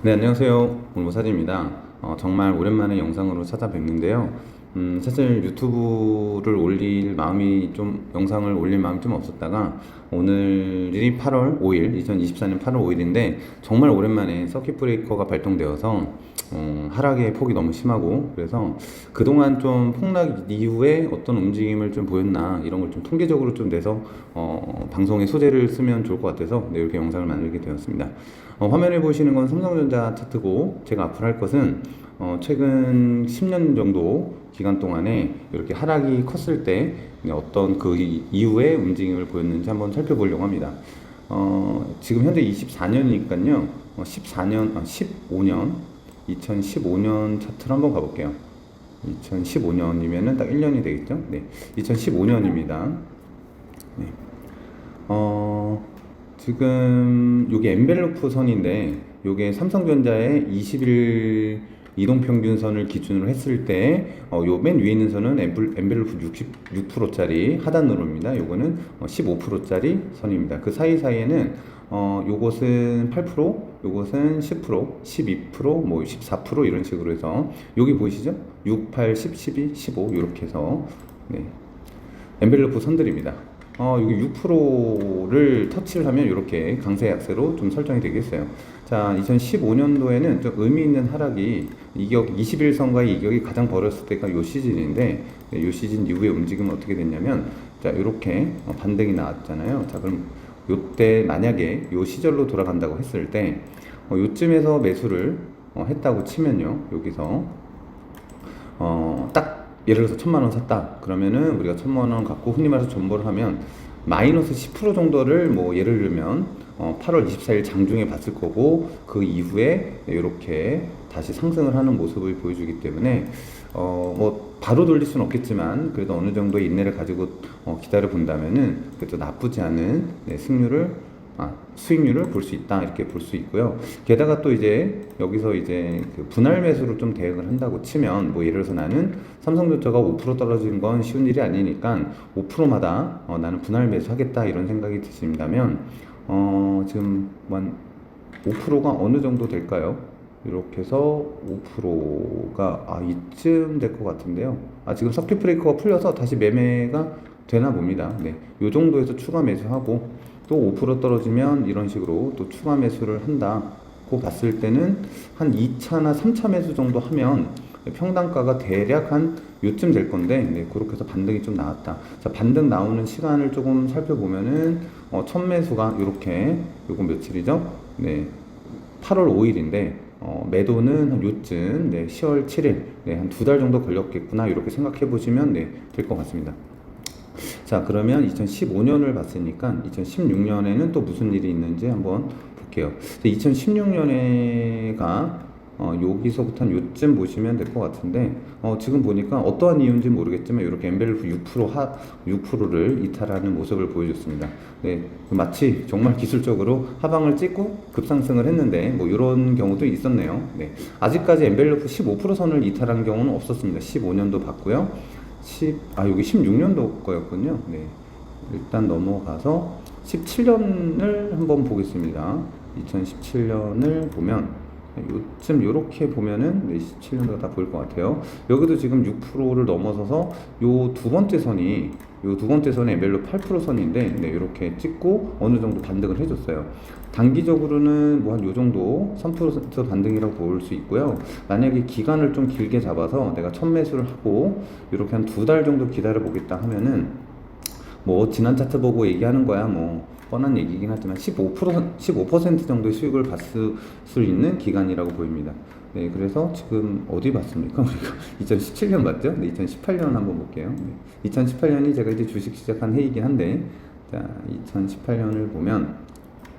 네, 안녕하세요. 올모사진입니다. 정말 오랜만에 영상으로 찾아뵙는데요. 사실 유튜브를 올릴 마음이 좀, 영상을 올릴 마음이 좀 없었다가, 오늘이 8월 5일, 2024년 8월 5일인데, 정말 오랜만에 서킷 브레이커가 발동되어서, 하락의 폭이 너무 심하고, 그래서 그동안 좀 폭락 이후에 어떤 움직임을 좀 보였나, 이런 걸 좀 통계적으로 좀 내서, 방송에 소재를 쓰면 좋을 것 같아서, 네, 이렇게 영상을 만들게 되었습니다. 화면에 보시는 건 삼성전자 차트고, 제가 앞으로 할 것은 최근 10년 정도 기간 동안에 이렇게 하락이 컸을 때 어떤 그 이후에 움직임을 보였는지 한번 살펴보려고 합니다. 지금 현재 24년이니까요. 15년, 2015년 차트를 한번 가볼게요. 2015년이면은 딱 1년이 되겠죠? 네, 2015년입니다. 네. 지금 요게 엔벨로프 선인데 요게 삼성전자의 20일 이동평균선을 기준으로 했을 때 요 맨 위에 있는 선은 엔벨로프 66%짜리 하단으로입니다. 요거는 15%짜리 선입니다. 그 사이사이에는 요것은 8%, 요것은 10%, 12%, 뭐 14% 이런 식으로 해서 여기 보이시죠? 6, 8, 10, 12, 15 이렇게 해서 네. 엔벨로프 선들입니다. 여기 6%를 터치를 하면 이렇게 강세 약세로 좀 설정이 되겠어요. 자, 2015년도에는 좀 의미 있는 하락이 이격 21선과의 이격이 가장 벌었을 때가 요 시즌인데, 요 시즌 이후의 움직임은 어떻게 됐냐면, 자, 이렇게 반등이 나왔잖아요. 자, 그럼 요때 만약에 요 시절로 돌아간다고 했을 때, 요쯤에서 매수를 했다고 치면요. 여기서 딱 예를 들어서 1,000만 원 샀다. 그러면은 우리가 1,000만 원 갖고 흔히 말해서 존버를 하면 마이너스 10% 정도를 뭐 예를 들면 8월 24일 장중에 봤을 거고, 그 이후에 이렇게 다시 상승을 하는 모습을 보여주기 때문에 뭐 바로 돌릴 수는 없겠지만 그래도 어느 정도의 인내를 가지고 기다려 본다면은 그래도 나쁘지 않은 승률을 수익률을 볼 수 있다, 이렇게 볼 수 있고요. 게다가 또 이제 여기서 이제 그 분할 매수로 좀 대응을 한다고 치면, 뭐 예를 들어서 나는 삼성전자가 5% 떨어지는 건 쉬운 일이 아니니까 5%마다 나는 분할 매수하겠다, 이런 생각이 드신다면 지금 한 5%가 어느 정도 될까요? 이렇게 해서 5%가 이쯤 될 것 같은데요. 지금 서킷 브레이커가 풀려서 다시 매매가 되나 봅니다. 네, 요 정도에서 추가 매수하고 또 5% 떨어지면 이런 식으로 또 추가 매수를 한다고 봤을 때는 한 2차나 3차 매수 정도 하면 평단가가 대략 한 요쯤 될 건데, 네, 그렇게 해서 반등이 좀 나왔다. 자, 반등 나오는 시간을 조금 살펴보면은 첫 매수가 이렇게, 요건 며칠이죠? 네, 8월 5일인데 매도는 한 요쯤, 네, 10월 7일, 네, 한 2달 정도 걸렸겠구나, 이렇게 생각해 보시면 네, 될 것 같습니다. 자, 그러면 2015년을 봤으니까 2016년에는 또 무슨 일이 있는지 한번 볼게요. 2016년에가 여기서부터 한 요쯤 보시면 될 것 같은데, 지금 보니까 어떠한 이유인지 모르겠지만 이렇게 엔벨로프 6%를 이탈하는 모습을 보여줬습니다. 네, 마치 정말 기술적으로 하방을 찍고 급상승을 했는데 뭐 이런 경우도 있었네요. 네, 아직까지 엔벨로프 15% 선을 이탈한 경우는 없었습니다. 15년도 봤고요. 여기 16년도 거였군요. 네. 일단 넘어가서 17년을 한번 보겠습니다. 2017년을 보면 요쯤 요렇게 보면은 17년도가 다 보일 것 같아요. 여기도 지금 6%를 넘어서서 요 두 번째 선이, 요 두 번째 선이 엔벨로 8% 선인데, 네, 이렇게 찍고 어느 정도 반등을 해줬어요. 단기적으로는 뭐 한 요 정도 3% 반등이라고 볼 수 있고요. 만약에 기간을 좀 길게 잡아서 내가 첫 매수를 하고 이렇게 한 2달 정도 기다려 보겠다 하면은, 뭐 지난 차트 보고 얘기하는 거야 뭐 뻔한 얘기긴 하지만 15% 정도의 수익을 봤을 수 있는 기간이라고 보입니다. 네, 그래서 지금 어디 봤습니까? 우리가 2017년 봤죠? 네, 2018년 한번 볼게요. 네, 2018년이 제가 이제 주식 시작한 해이긴 한데, 자, 2018년을 보면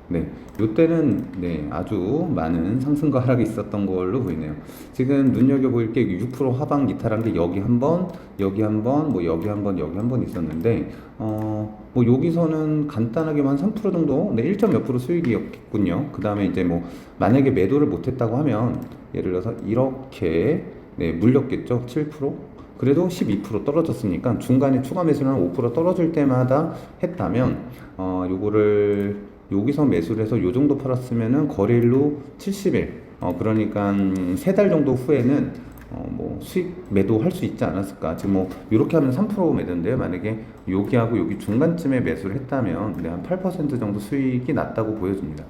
네, 요때는 네, 아주 많은 상승과 하락이 있었던 걸로 보이네요. 지금 눈여겨볼 게 6% 하방 이탈한 게 여기 한 번, 여기 한 번, 뭐 여기 한 번, 여기 한 번 있었는데, 뭐 여기서는 간단하게만 3% 정도, 네, 1점 몇 프로 수익이었겠군요. 그 다음에 이제 뭐 만약에 매도를 못했다고 하면 예를 들어서 이렇게 네, 물렸겠죠. 7%? 그래도 12% 떨어졌으니까 중간에 추가 매수는 5% 떨어질 때마다 했다면 요거를 여기서 매수를 해서 요 정도 팔았으면은 거래일로 70일, 그러니까 3달 정도 후에는 뭐 수익 매도할 수 있지 않았을까. 지금 뭐 이렇게 하면 3% 매도인데요. 만약에 여기하고 여기 중간쯤에 매수를 했다면 네, 한 8% 정도 수익이 났다고 보여집니다.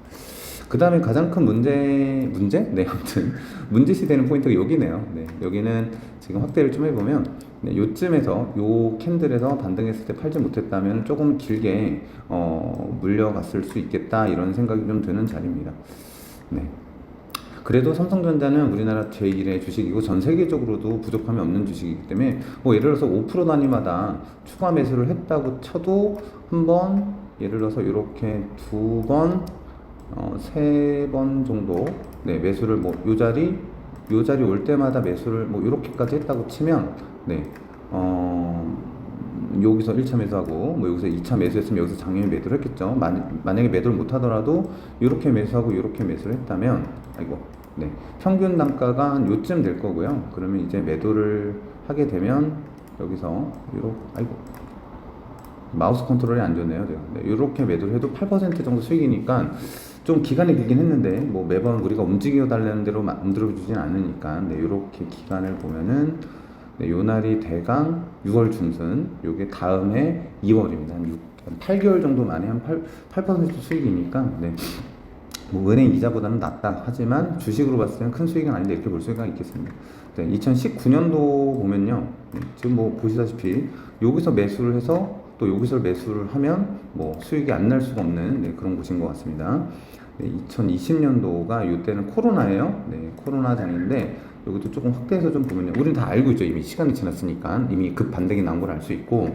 그 다음에 가장 큰 문제? 네, 아무튼 문제시 되는 포인트가 여기네요. 네, 여기는 지금 확대를 좀 해보면 네, 요쯤에서 요 캔들에서 반등했을 때 팔지 못했다면 조금 길게 물려갔을 수 있겠다 이런 생각이 좀 드는 자리입니다. 네. 그래도 삼성전자는 우리나라 제1의 주식이고 전 세계적으로도 부족함이 없는 주식이기 때문에 뭐 예를 들어서 5% 단위마다 추가 매수를 했다고 쳐도 한번 예를 들어서 이렇게 2번, 3번 정도 네, 매수를 뭐 요 자리 올 때마다 매수를 뭐 이렇게까지 했다고 치면 네, 여기서 1차 매수하고 뭐 여기서 2차 매수했으면 여기서 당연히 매도를 했겠죠. 만약에 매도를 못 하더라도 이렇게 매수하고 이렇게 매수를 했다면 아이고 네, 평균 단가가 한 요쯤 될 거고요. 그러면 이제 매도를 하게 되면 여기서 아이고 마우스 컨트롤이 안 좋네요. 제가 네, 이렇게 매도를 해도 8% 정도 수익이니까 좀 기간이 길긴 했는데 뭐 매번 우리가 움직여 달라는 대로 만들어 주진 않으니까 네, 이렇게 기간을 보면은 네, 요 날이 대강 6월 중순, 요게 다음해 2월입니다. 한 8개월 정도 만에 한 8% 수익이니까 네. 뭐 은행 이자보다는 낮다 하지만 주식으로 봤을 때는 큰 수익은 아닌데 이렇게 볼 수가 있겠습니다. 네, 2019년도 보면요, 네, 지금 뭐 보시다시피 여기서 매수를 해서 또 여기서 매수를 하면 뭐 수익이 안 날 수가 없는 네, 그런 곳인 것 같습니다. 네, 2020년도가 이때는 코로나예요. 네, 코로나장인데 여기도 조금 확대해서 좀 보면요, 우리는 다 알고 있죠. 이미 시간이 지났으니까 이미 급 반등이 나온 걸 알 수 있고,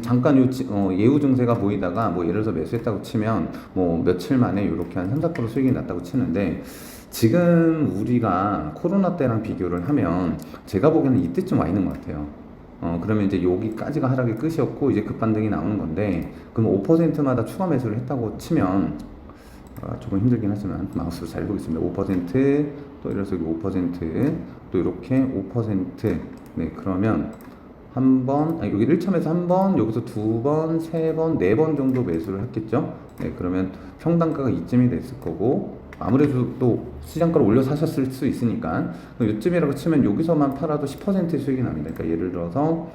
잠깐 예후 증세가 보이다가 뭐 예를 들어서 매수했다고 치면 뭐 며칠 만에 이렇게 한 3~4% 수익이 났다고 치는데, 지금 우리가 코로나 때랑 비교를 하면 제가 보기에는 이때쯤 와 있는 것 같아요. 그러면 이제 여기까지가 하락의 끝이었고 이제 급반등이 나오는 건데, 그럼 5%마다 추가 매수를 했다고 치면 조금 힘들긴 하지만 마우스로 잘 보겠습니다. 5%또 이래서 5%또 이렇게 5% 네, 그러면 여기 1참에서 한 번, 여기서 2번, 3번, 4번 정도 매수를 했겠죠. 네, 그러면 평단가가 이쯤이 됐을 거고, 아무래도 또 시장가를 올려 사셨을 수 있으니까 요쯤이라고 치면 여기서만 팔아도 10% 수익이 납니다. 그러니까 예를 들어서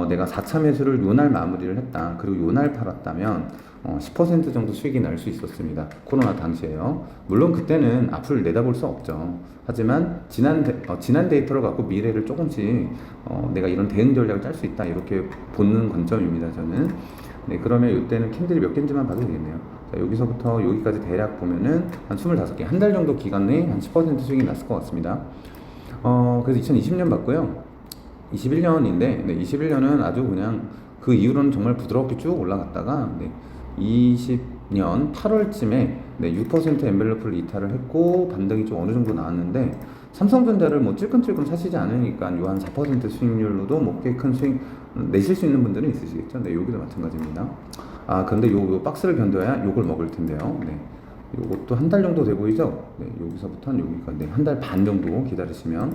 내가 4차 매수를 요날 마무리를 했다. 그리고 요날 팔았다면 10% 정도 수익이 날 수 있었습니다. 코로나 당시에요. 물론 그때는 앞을 내다볼 수 없죠. 하지만 지난 데이터를 갖고 미래를 조금씩 내가 이런 대응 전략을 짤 수 있다. 이렇게 보는 관점입니다. 저는. 네, 그러면 이때는 캔들이 몇 개인지만 봐도 되겠네요. 자, 여기서부터 여기까지 대략 보면은 한 25개, 한 달 정도 기간 내에 한 10% 수익이 났을 것 같습니다. 그래서 2020년 봤고요. 21년인데, 네, 21년은 아주 그냥 그 이후로는 정말 부드럽게 쭉 올라갔다가, 네, 20년 8월쯤에 네, 6% 엔벨로프를 이탈을 했고 반등이 좀 어느 정도 나왔는데, 삼성전자를 뭐 찔끔찔끔 사시지 않으니까 요 한 4% 수익률로도 뭐 꽤 큰 수익 내실 수 있는 분들은 있으시겠죠. 네, 여기도 마찬가지입니다. 그런데 요 박스를 견뎌야 요걸 먹을 텐데요. 네. 요것도 한 달 정도 돼 보이죠? 네, 여기서부터는 여기가 네, 한 달 반 정도 기다리시면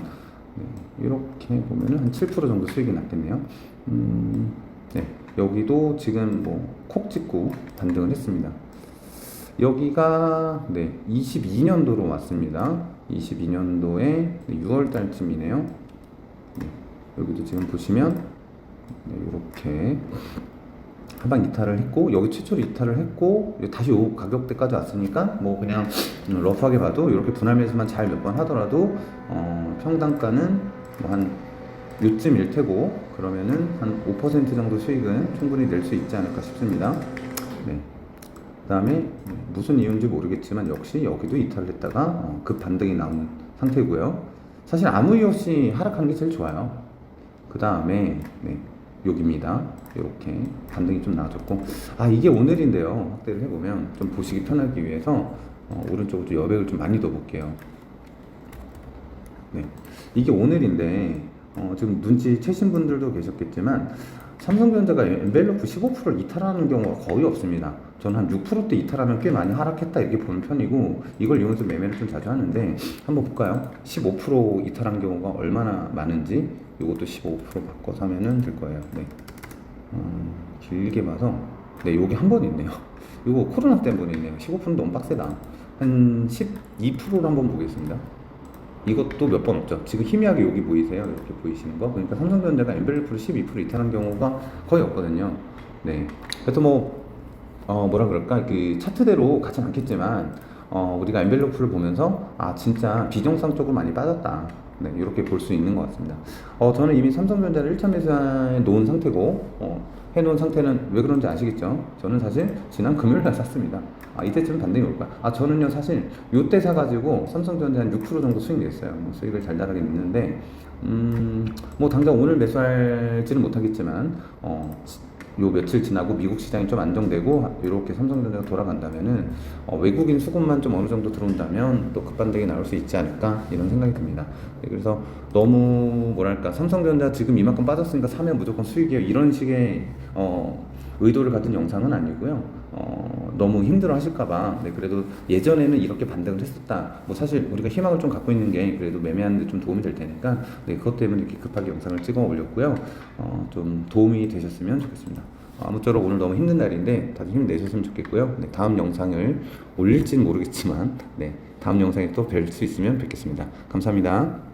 네, 이렇게 보면은 한 7% 정도 수익이 났겠네요. 네, 여기도 지금 뭐 콕 찍고 반등을 했습니다. 여기가 네, 22년도로 왔습니다. 22년도에 6월 달쯤이네요. 네, 여기도 지금 보시면 네, 이렇게 한방 이탈을 했고, 여기 최초로 이탈을 했고 다시 요 가격대까지 왔으니까 뭐 그냥 러프하게 봐도 이렇게 분할 매수만 잘 몇 번 하더라도 평단가는 뭐 한 요쯤일 테고, 그러면은 한 5% 정도 수익은 충분히 낼 수 있지 않을까 싶습니다. 네. 그 다음에 무슨 이유인지 모르겠지만 역시 여기도 이탈을 했다가 급 반등이 나오는 상태고요. 사실 아무 이유 없이 하락하는 게 제일 좋아요. 그 다음에 네, 여기입니다. 이렇게 반등이 좀 나와줬고, 이게 오늘인데요. 확대를 해보면 좀 보시기 편하기 위해서 오른쪽으로 좀 여백을 좀 많이 넣어볼게요. 네, 이게 오늘인데 지금 눈치채신 분들도 계셨겠지만 삼성전자가 엔벨로프 15%를 이탈하는 경우가 거의 없습니다. 저는 한 6%대 이탈하면 꽤 많이 하락했다 이렇게 보는 편이고, 이걸 이용해서 매매를 좀 자주 하는데 한번 볼까요? 15% 이탈한 경우가 얼마나 많은지 이것도 15% 바꿔서 하면은 될 거예요. 네. 길게 봐서 네, 여기 한 번 있네요. 이거 코로나 때문이네요. 15% 너무 빡세다. 한 12%로 한번 보겠습니다. 이것도 몇 번 없죠. 지금 희미하게 여기 보이세요? 이렇게 보이시는 거. 그러니까 삼성전자가 엔벨레프를 12% 이탈한 경우가 거의 없거든요. 네. 그래서 뭐라 그럴까, 그 차트대로 가진 않겠지만, 우리가 엔벨로프를 보면서, 아, 진짜 비정상적으로 많이 빠졌다. 네, 이렇게 볼 수 있는 것 같습니다. 저는 이미 삼성전자를 1차 매수해 놓은 상태고, 해놓은 상태는 왜 그런지 아시겠죠? 저는 사실 지난 금요일날 샀습니다. 아, 이때쯤 반등이 올 거야. 아, 저는요, 사실 요때 사가지고 삼성전자 한 6% 정도 수익 냈어요. 뭐 수익을 잘 나가게 됐는데, 뭐 당장 오늘 매수할지는 못하겠지만, 요 며칠 지나고 미국 시장이 좀 안정되고 이렇게 삼성전자가 돌아간다면은 외국인 수급만 좀 어느 정도 들어온다면 또 급반등이 나올 수 있지 않을까 이런 생각이 듭니다. 네, 그래서 너무 뭐랄까, 삼성전자 지금 이만큼 빠졌으니까 사면 무조건 수익이에요 이런 식의 의도를 가진 영상은 아니고요. 너무 힘들어 하실까봐, 네, 그래도 예전에는 이렇게 반등을 했었다. 뭐 사실 우리가 희망을 좀 갖고 있는 게 그래도 매매하는데 좀 도움이 될 테니까, 네, 그것 때문에 이렇게 급하게 영상을 찍어 올렸고요. 좀 도움이 되셨으면 좋겠습니다. 아무쪼록 오늘 너무 힘든 날인데 다들 힘내셨으면 좋겠고요. 네, 다음 영상을 올릴지는 모르겠지만, 네, 다음 영상에 또 뵐 수 있으면 뵙겠습니다. 감사합니다.